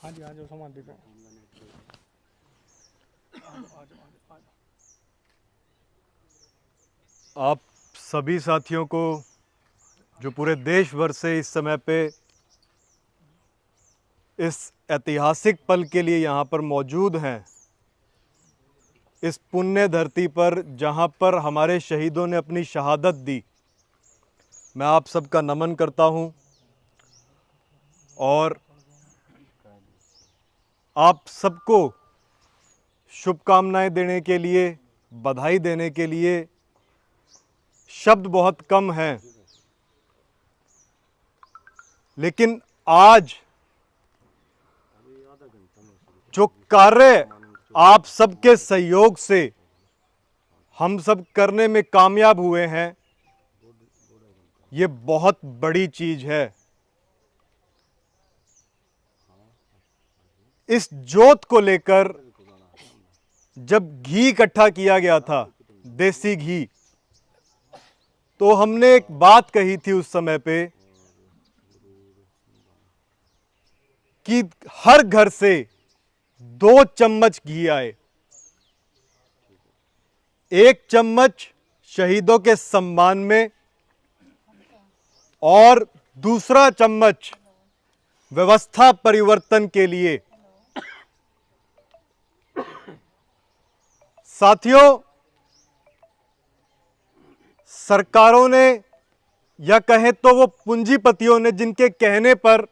हाँ जी, आ जाओ समाधि पे। आप सभी साथियों को जो पूरे देश भर से इस समय पे इस ऐतिहासिक पल के लिए यहाँ पर मौजूद हैं, इस पुण्य धरती पर जहाँ पर हमारे शहीदों ने अपनी शहादत दी, मैं आप सबका नमन करता हूँ और आप सबको शुभकामनाएं देने के लिए, बधाई देने के लिए शब्द बहुत कम हैं, लेकिन आज जो कार्य आप सबके सहयोग से हम सब करने में कामयाब हुए हैं, ये बहुत बड़ी चीज है। इस जोत को लेकर जब घी इकट्ठा किया गया था, देसी घी, तो हमने एक बात कही थी उस समय पे कि हर घर से 2 चम्मच घी आए, 1 चम्मच शहीदों के सम्मान में और दूसरा चम्मच व्यवस्था परिवर्तन के लिए। साथियों, सरकारों ने या कहें तो वो पूंजीपतियों ने जिनके कहने पर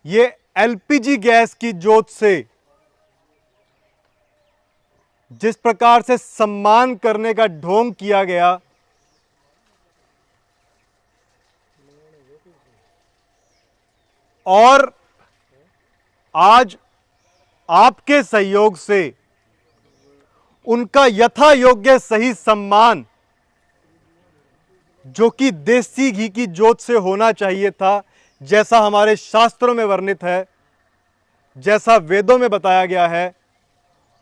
ये एलपीजी गैस की जोत से जिस प्रकार से सम्मान करने का ढोंग किया गया, और आज आपके सहयोग से उनका यथा योग्य सही सम्मान जो कि देसी घी की जोत से होना चाहिए था, जैसा हमारे शास्त्रों में वर्णित है, जैसा वेदों में बताया गया है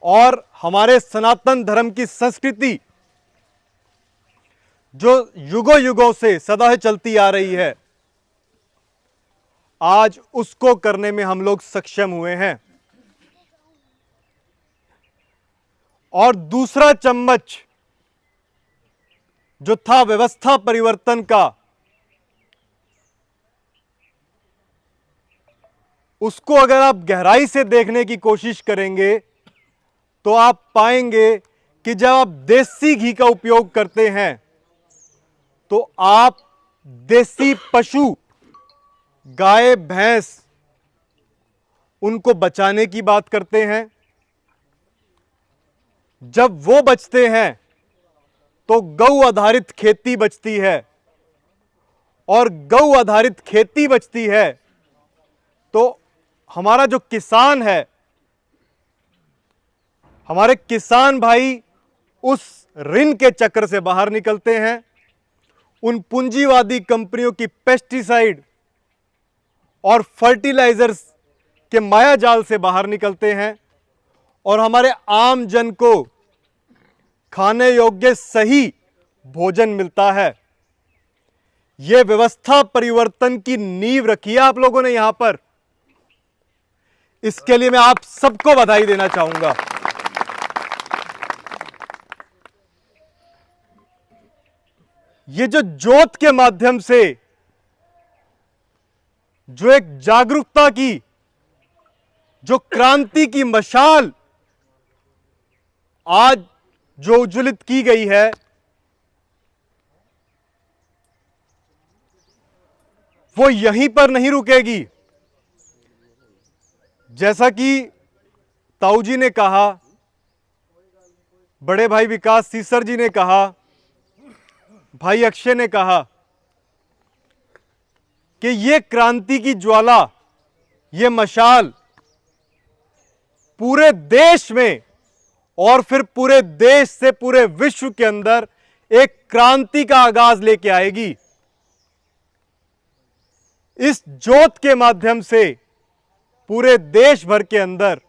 और हमारे सनातन धर्म की संस्कृति जो युगों युगों से सदा चलती आ रही है, आज उसको करने में हम लोग सक्षम हुए हैं। और दूसरा चम्मच जो था व्यवस्था परिवर्तन का, उसको अगर आप गहराई से देखने की कोशिश करेंगे तो आप पाएंगे कि जब आप देसी घी का उपयोग करते हैं तो आप देसी पशु, गाय भैंस, उनको बचाने की बात करते हैं। जब वो बचते हैं तो गौ आधारित खेती बचती है, और गौ आधारित खेती बचती है तो हमारा जो किसान है, हमारे किसान भाई उस ऋण के चक्र से बाहर निकलते हैं, उन पूंजीवादी कंपनियों की पेस्टिसाइड और फर्टिलाइजर्स के माया जाल से बाहर निकलते हैं, और हमारे आम जन को खाने योग्य सही भोजन मिलता है। यह व्यवस्था परिवर्तन की नींव रखी है आप लोगों ने यहां पर। इसके लिए मैं आप सबको बधाई देना चाहूंगा। ये जो जोत के माध्यम से जो एक जागरूकता की, जो क्रांति की मशाल आज जो उज्ज्वलित की गई है, वो यहीं पर नहीं रुकेगी। जैसा कि ताऊ जी ने कहा, बड़े भाई विकास सीसर जी ने कहा, भाई अक्षय ने कहा कि ये क्रांति की ज्वाला, ये मशाल पूरे देश में और फिर पूरे देश से पूरे विश्व के अंदर एक क्रांति का आगाज लेके आएगी। इस जोत के माध्यम से पूरे देश भर के अंदर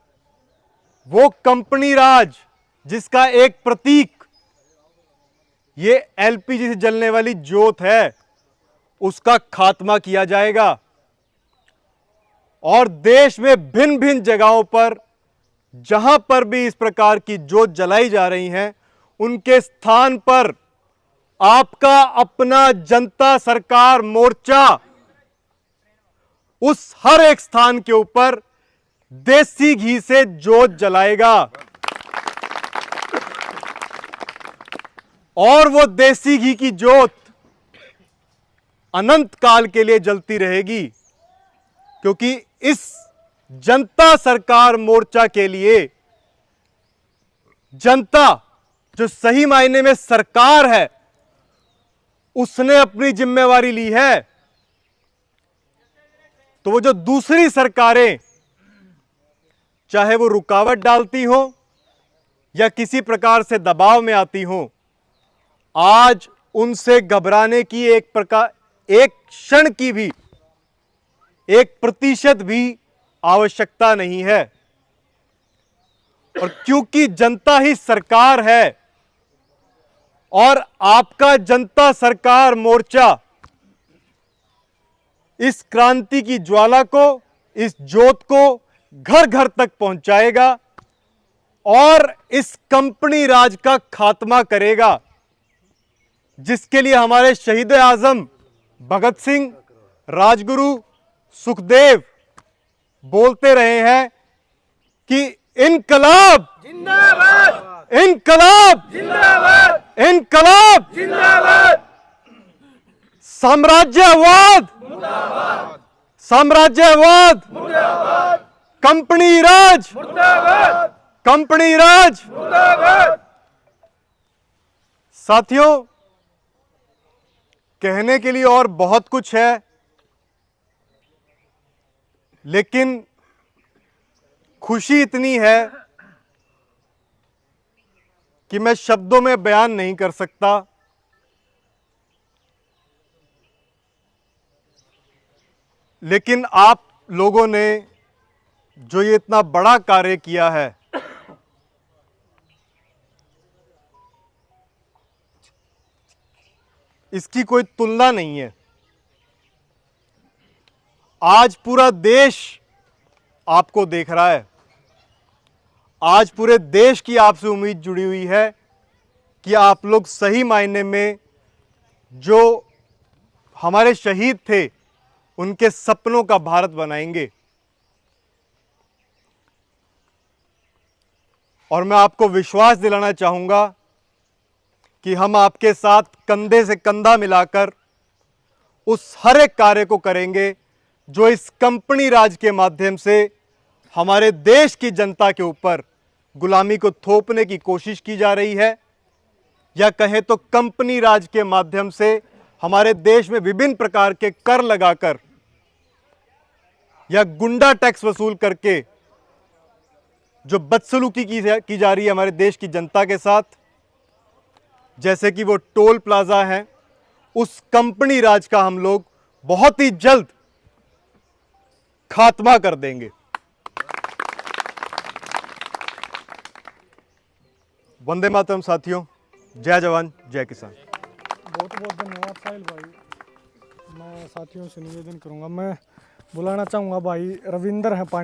वो कंपनी राज जिसका एक प्रतीक ये एलपीजी से जलने वाली जोत है, उसका खात्मा किया जाएगा। और देश में भिन्न भिन्न जगहों पर जहां पर भी इस प्रकार की जोत जलाई जा रही हैं, उनके स्थान पर आपका अपना जनता सरकार मोर्चा उस हर एक स्थान के ऊपर देसी घी से जोत जलाएगा और वो देसी घी की जोत अनंत काल के लिए जलती रहेगी, क्योंकि इस जनता सरकार मोर्चा के लिए जनता जो सही मायने में सरकार है उसने अपनी जिम्मेवारी ली है। तो वो जो दूसरी सरकारें चाहे वो रुकावट डालती हो या किसी प्रकार से दबाव में आती हो, आज उनसे घबराने की एक क्षण की भी, 1% भी आवश्यकता नहीं है। और क्योंकि जनता ही सरकार है और आपका जनता सरकार मोर्चा इस क्रांति की ज्वाला को, इस जोत को घर घर तक पहुंचाएगा और इस कंपनी राज का खात्मा करेगा, जिसके लिए हमारे शहीद आजम भगत सिंह, राजगुरु, सुखदेव बोलते रहे हैं कि इनकलाब जिंदाबाद, इनकलाब जिंदाबाद, इनकलाब जिंदाबाद, साम्राज्यवाद मुर्दाबाद, साम्राज्यवाद मुर्दाबाद, कंपनी राज मुर्दाबाद, कंपनी राज मुर्दाबाद। साथियों, कहने के लिए और बहुत कुछ है, लेकिन खुशी इतनी है कि मैं शब्दों में बयान नहीं कर सकता। लेकिन आप लोगों ने जो ये इतना बड़ा कार्य किया है, इसकी कोई तुलना नहीं है। आज पूरा देश आपको देख रहा है, आज पूरे देश की आपसे उम्मीद जुड़ी हुई है कि आप लोग सही मायने में जो हमारे शहीद थे उनके सपनों का भारत बनाएंगे। और मैं आपको विश्वास दिलाना चाहूंगा कि हम आपके साथ कंधे से कंधा मिलाकर उस हर एक कार्य को करेंगे जो इस कंपनी राज के माध्यम से हमारे देश की जनता के ऊपर गुलामी को थोपने की कोशिश की जा रही है, या कहें तो कंपनी राज के माध्यम से हमारे देश में विभिन्न प्रकार के कर लगाकर या गुंडा टैक्स वसूल करके जो बदसलूकी की जा रही है हमारे देश की जनता के साथ, जैसे कि वो टोल प्लाजा है, उस कंपनी राज का हम लोग बहुत ही जल्द खात्मा कर देंगे। वंदे मातरम साथियों, जय जवान जय किसान। बहुत बहुत धन्यवाद साहिल भाई। मैं साथियों से निवेदन करूंगा, मैं बुलाना चाहूँगा भाई रविंदर है पानी